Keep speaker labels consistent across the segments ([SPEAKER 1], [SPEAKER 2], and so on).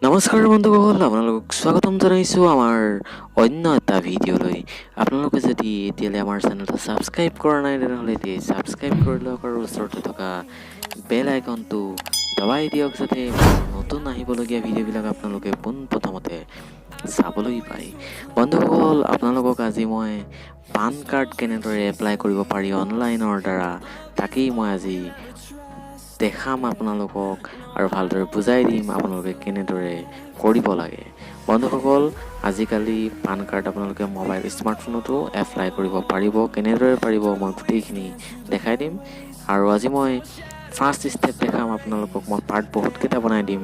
[SPEAKER 1] নমস্কাৰ বন্ধুসকল, আপোনালোকক স্বাগতম জনাইছোঁ আমাৰ অন্য এটা ভিডিঅ'লৈ। আপোনালোকে যদি এতিয়ালৈ আমাৰ চেনেলটো ছাবস্ক্ৰাইব কৰা নাই তেনেহ'লে এতিয়া ছাবস্ক্ৰাইব কৰি লওক আৰু ওচৰতে থকা বেল আইকনটো দবাই দিয়ক যাতে নতুন আহিবলগীয়া ভিডিঅ'বিলাক আপোনালোকে পোনপ্ৰথমতে চাবলৈ পায়। বন্ধুসকল, আপোনালোকক আজি মই পান কাৰ্ড কেনেদৰে এপ্লাই কৰিব পাৰি অনলাইনৰ দ্বাৰা তাকেই মই আজি দেখাম আপোনালোকক আৰু ভালদৰে বুজাই দিম আপোনালোকে কেনেদৰে কৰিব লাগে। বন্ধুসকল, আজিকালি পান কাৰ্ড আপোনালোকে মোবাইল স্মাৰ্টফোনতো এপ্লাই কৰিব পাৰিব। কেনেদৰে পাৰিব মই গোটেইখিনি দেখাই দিম আৰু আজি মই ফাৰ্ষ্ট ষ্টেপ দেখাম আপোনালোকক। মই পাৰ্ট বহুতকেইটা বনাই দিম,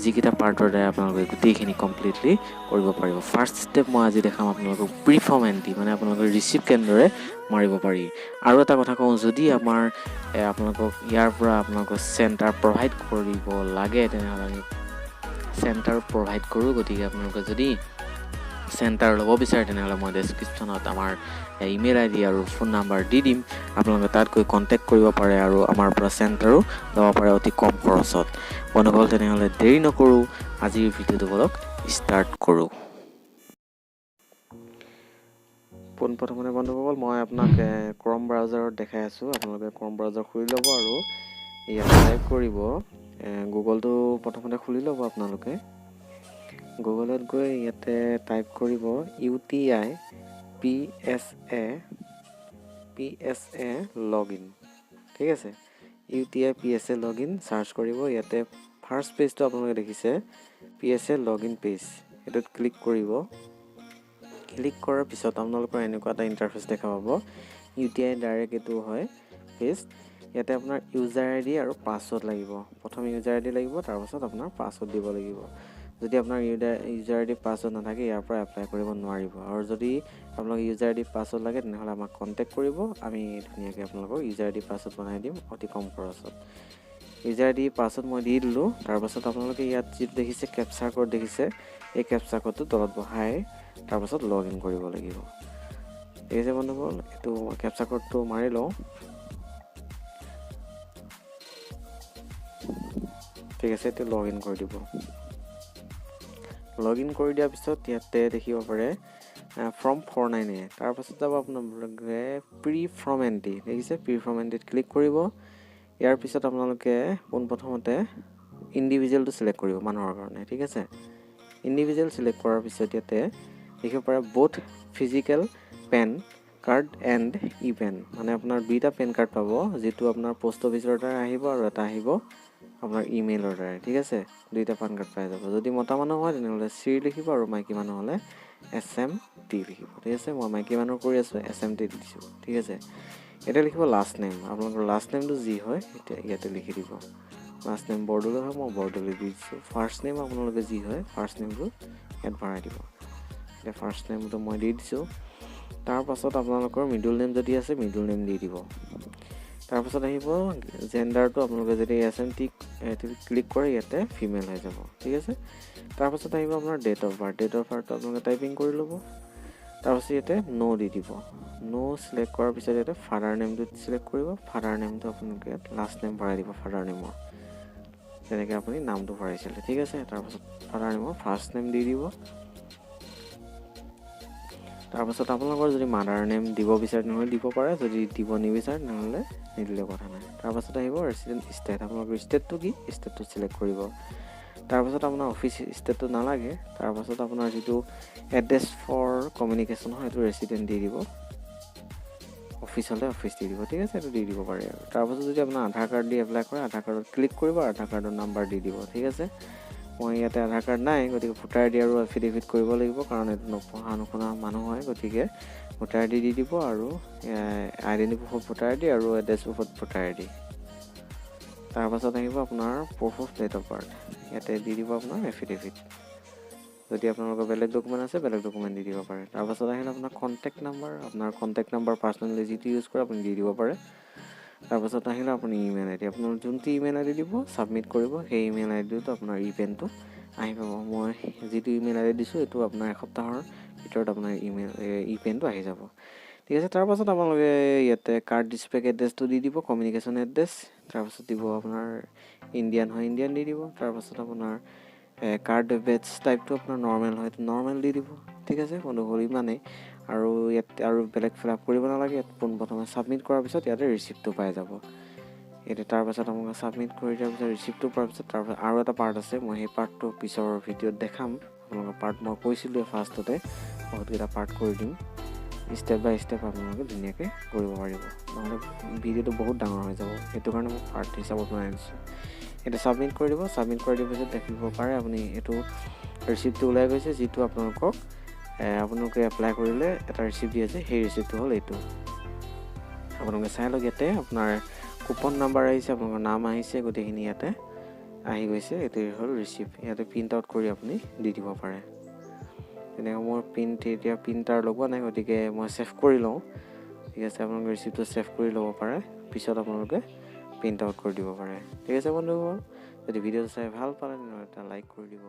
[SPEAKER 1] যিকেইটা পাৰ্টৰ দ্বাৰা আপোনালোকে গোটেইখিনি কমপ্লিটলি কৰিব পাৰিব। ফাৰ্ষ্ট ষ্টেপ মই আজি দেখাম আপোনালোকক প্ৰিফৰ্ম এণ্ট্ৰি, মানে আপোনালোকে ৰিচিপ্ট কেনেদৰে মাৰিব পাৰি। আৰু এটা কথা কওঁ, যদি আপোনালোকক ইয়াৰ পৰা আপোনালোকক চেণ্টাৰ প্ৰভাইড কৰিব লাগে তেনেহ'লে আমি চেণ্টাৰ প্ৰভাইড কৰোঁ। গতিকে আপোনালোকে যদি চেণ্টাৰ ল'ব বিচাৰে তেনেহ'লে মই ডেছক্ৰিপশ্যনত আমাৰ ইমেইল আই ডি আৰু ফোন নাম্বাৰ দি দিম। আপোনালোকে তাত গৈ কণ্টেক্ট কৰিব পাৰে আৰু আমাৰ পৰা চেণ্টাৰো ল'ব পাৰে অতি কম খৰচত। বন্ধুসকল, তেনেহ'লে দেৰি নকৰোঁ, আজিৰ ভিডিঅ'টো বলক ষ্টাৰ্ট কৰোঁ। পোনপ্ৰথমতে বন্ধুসকল, মই আপোনাক ক্ৰম ব্ৰাউজাৰত দেখাই আছোঁ। আপোনালোকে ক্ৰম ব্ৰাউজাৰ খুলি ল'ব আৰু ইয়াত টাইপ কৰিব, গুগলটো প্ৰথমতে খুলি ল'ব। আপোনালোকে গুগলত গৈ ইয়াতে টাইপ কৰিব UTI PSA লগইন। ঠিক আছে, UTI PSA লগইন চাৰ্চ কৰিব। ইয়াতে ফাৰ্ষ্ট পেজটো আপোনালোকে দেখিছে PSA লগইন পেজ, সেইটোত ক্লিক কৰিব। ক্লিক কৰাৰ পিছত আপোনালোকৰ এনেকুৱা এটা ইণ্টাৰফেচ দেখা পাব। UTI ডাইৰেক্ট এইটো হয় পেজ। ইয়াতে আপোনাৰ ইউজাৰ আই ডি আৰু পাছৱৰ্ড লাগিব। প্ৰথম ইউজাৰ আই ডি লাগিব, তাৰপাছত আপোনাৰ পাছৱৰ্ড দিব লাগিব। যদি আপোনাৰ ইউজাৰ আই ডি পাছৱৰ্ড নাথাকে ইয়াৰ পৰা এপ্লাই কৰিব নোৱাৰিব। আৰু যদি আপোনালোক ইউজাৰ আই ডি পাছৱৰ্ড লাগে তেনেহ'লে আমাক কণ্টেক্ট কৰিব, আমি ধুনীয়াকৈ আপোনালোকক ইউজাৰ আই ডি পাছৱৰ্ড বনাই দিম অতি কম খৰচত। ইউজাৰ আই ডি পাছৱৰ্ড মই দি দিলোঁ। তাৰপাছত আপোনালোকে ইয়াত যিটো দেখিছে কেপচাৰ কোড দেখিছে, এই কেপচাৰ কোডটো তলত বহাই তাৰপাছত লগ ইন কৰিব লাগিব। ঠিক আছে বন্ধুসকল, এইটো কেপচাৰ কোডটো মাৰি লওঁ। ঠিক আছে, এইটো লগ ইন কৰি দিব। লগ ইন কৰি দিয়াৰ পিছত ইয়াতে দেখিব পাৰে ফৰ্ম 49A। তাৰপাছত যাব আপোনালোকে প্ৰিফৰ্ম এণ্ট্ৰি, দেখিছে প্ৰিফৰ্ম এণ্ট্ৰিত ক্লিক কৰিব। ইয়াৰ পিছত আপোনালোকে পোনপ্ৰথমতে ইণ্ডিভিজুৱেলটো চিলেক্ট কৰিব মানুহৰ কাৰণে। ঠিক আছে, ইণ্ডিভিজুৱেল চিলেক্ট কৰাৰ পিছত ইয়াতে দেখিব পাৰে both physical PAN card and E PAN, মানে আপোনাৰ দুইটা পেন কাৰ্ড পাব, যিটো আপোনাৰ পোষ্ট অফিচৰ দ্বাৰা আহিব আৰু এটা আহিব আপোনাৰ ইমেইলৰ দ্বাৰা। ঠিক আছে, দুইটা পান কাৰ্ড পাই যাব। যদি মতা মানুহ হয় তেনেহ'লে চি লিখিব আৰু মাইকী মানুহ হ'লে SMT লিখিব। ঠিক আছে, মই মাইকী মানুহ কৰি আছোঁ, SMT দিছোঁ। ঠিক আছে, এতিয়া লিখিব লাষ্ট নেম। আপোনালোকৰ লাষ্ট নেমটো যি হয় এতিয়া ইয়াতে লিখি দিব। লাষ্ট নেম বৰদলৈ হয়, মই বৰদলৈ দি দিছোঁ। ফাৰ্ষ্ট নেম আপোনালোকে যি হয় ফাৰ্ষ্ট নেমটো ইয়াত ভৰাই দিব। এতিয়া ফাৰ্ষ্ট নেমটো মই দি দিছোঁ। তাৰপাছত আপোনালোকৰ মিডল নেম যদি আছে মিডল নেম দি দিব। তাৰপাছত আহিব জেণ্ডাৰটো, আপোনালোকে যদি SMT ক্লিক কৰে ইয়াতে ফিমেল হৈ যাব। ঠিক আছে, তাৰপাছত আহিব আপোনাৰ date of birth. Date of বাৰ্থটো আপোনালোকে টাইপিং কৰি ল'ব। তাৰপাছত ইয়াতে ন' দি দিব। ন' চিলেক্ট কৰাৰ পিছত ইয়াতে ফাদাৰ নেমটো চিলেক্ট কৰিব। ফাদাৰ নেমটো আপোনালোকে লাষ্ট নেম ভৰাই দিব ফাদাৰ নেমৰ, যেনেকৈ আপুনি নামটো ভৰাইছিলে। ঠিক আছে, তাৰপাছত ফাদাৰ নেমৰ ফাৰ্ষ্ট নেম দি দিব। তাৰপাছত আপোনালোকৰ যদি মাদাৰ নেম দিব বিচাৰে তেনেহ'লে দিব পাৰে, যদি দিব নিবিচাৰে তেনেহ'লে নিদিলেও কথা নাই। তাৰপাছত আহিব ৰেচিডেণ্ট ষ্টেট, আপোনালোকৰ ষ্টেটটো কি ষ্টেটটো চিলেক্ট কৰিব। তাৰপাছত আপোনাৰ অফিচ ষ্টেটটো নালাগে। তাৰপাছত আপোনাৰ যিটো এড্ৰেছ ফৰ কমিউনিকেশ্যন হয় সেইটো ৰেচিডেণ্ট দি দিব, অফিচ হ'লে অফিচ দি দিব। ঠিক আছে, এইটো দি দিব পাৰে আৰু। তাৰপাছত যদি আপোনাৰ আধাৰ কাৰ্ড দি এপ্লাই কৰে আধাৰ কাৰ্ডত ক্লিক কৰিব, আধাৰ কাৰ্ডৰ নাম্বাৰ দি দিব। ঠিক আছে, মই ইয়াতে আধাৰ কাৰ্ড নাই, গতিকে ভোটাৰ আই ডি আৰু এফিডেভিট কৰিব লাগিব, কাৰণ এইটো নপঢ়া নুশুনা মানুহ হয়। গতিকে ভোটাৰ আই ডি দি দিব আৰু identity proof of voter I D আৰু address proof of voter I D. তাৰপাছত আহিব আপোনাৰ proof of date of birth, ইয়াতে দি দিব আপোনাৰ এফিডেভিট। যদি আপোনালোকৰ বেলেগ ডকুমেণ্ট আছে বেলেগ ডকুমেণ্ট দি দিব পাৰে। তাৰপাছত আহিল আপোনাৰ কণ্টেক্ট নাম্বাৰ, আপোনাৰ কণ্টেক্ট নাম্বাৰ পাৰ্চনেলি যিটো ইউজ কৰে আপুনি দি দিব পাৰে। তাৰপাছত আহিলে আপুনি ইমেইল আই ডি, আপোনাৰ যোনটো ইমেইল আই ডি দিব ছাবমিট কৰিব, সেই ইমেইল আই ডিটো আপোনাৰ ই পেনটো আহি পাব। মই যিটো ইমেইল আই ডি দিছোঁ এইটো আপোনাৰ এসপ্তাহৰ ভিতৰত আপোনাৰ ই পেনটো আহি যাব। ঠিক আছে, তাৰপাছত আপোনালোকে ইয়াতে কাৰ্ড ডিছপ্লে এড্ৰেছটো দি দিব, কমিউনিকেশ্যন এড্ৰেছ। তাৰপাছত দিব আপোনাৰ ইণ্ডিয়ান হয় ইণ্ডিয়ান দি দিব। তাৰপাছত আপোনাৰ কাৰ্ড বেটছ টাইপটো আপোনাৰ নৰ্মেল হয় নৰ্মেল দি দিব ঠিক আছে বন্ধুসকল ইমানেই আৰু ইয়াত আৰু বেলেগ ফিল আপ কৰিব নালাগে ইয়াত পোনপ্ৰথমে ছাবমিট কৰাৰ পিছত ইয়াতে ৰিচিপ্টটো পাই যাব এতিয়া তাৰপাছত আপোনালোকে ছাবমিট কৰি দিয়াৰ পিছত ৰিচিপ্টটো পোৱাৰ পিছত তাৰপাছত আৰু এটা পাৰ্ট আছে মই সেই পাৰ্টটো পিছৰ ভিডিঅ'ত দেখাম আপোনালোকৰ পাৰ্ট মই কৈছিলোঁ ফাৰ্ষ্টতে বহুতকেইটা পাৰ্ট কৰি দিম ষ্টেপ বাই ষ্টেপ আপোনালোকে ধুনীয়াকৈ কৰিব পাৰিব নহ'লে ভিডিঅ'টো বহুত ডাঙৰ হৈ যাব সেইটো কাৰণে মই পাৰ্ট হিচাপত বনাই দিছোঁ এতিয়া ছাবমিট কৰি দিব ছাবমিট কৰি দিয়াৰ পিছত দেখিব পাৰে আপুনি এইটো ৰিচিপ্টটো ওলাই গৈছে যিটো আপোনালোকক আপোনালোকে এপ্লাই কৰিলে এটা ৰিচিপ্ট দি আছে সেই ৰিচিপ্টটো হ'ল এইটো আপোনালোকে চাই লওক ইয়াতে আপোনাৰ কুপন নাম্বাৰ আহিছে আপোনালোকৰ নাম আহিছে গোটেইখিনি ইয়াতে আহি গৈছে এইটোৱে হ'ল ৰিচিপ্ট ইয়াতে প্ৰিণ্ট আউট কৰি আপুনি দি দিব পাৰে তেনেকৈ মোৰ এতিয়া প্ৰিণ্টাৰ লগোৱা নাই গতিকে মই ছেভ কৰি লওঁ ঠিক আছে আপোনালোকে ৰিচিপ্টটো ছেভ কৰি ল'ব পাৰে পিছত আপোনালোকে প্ৰিণ্ট আউট কৰি দিব পাৰে ঠিক আছে বন্ধুসকল যদি ভিডিঅ'টো চাই ভাল পালে তেনেহ'লে এটা লাইক কৰি দিব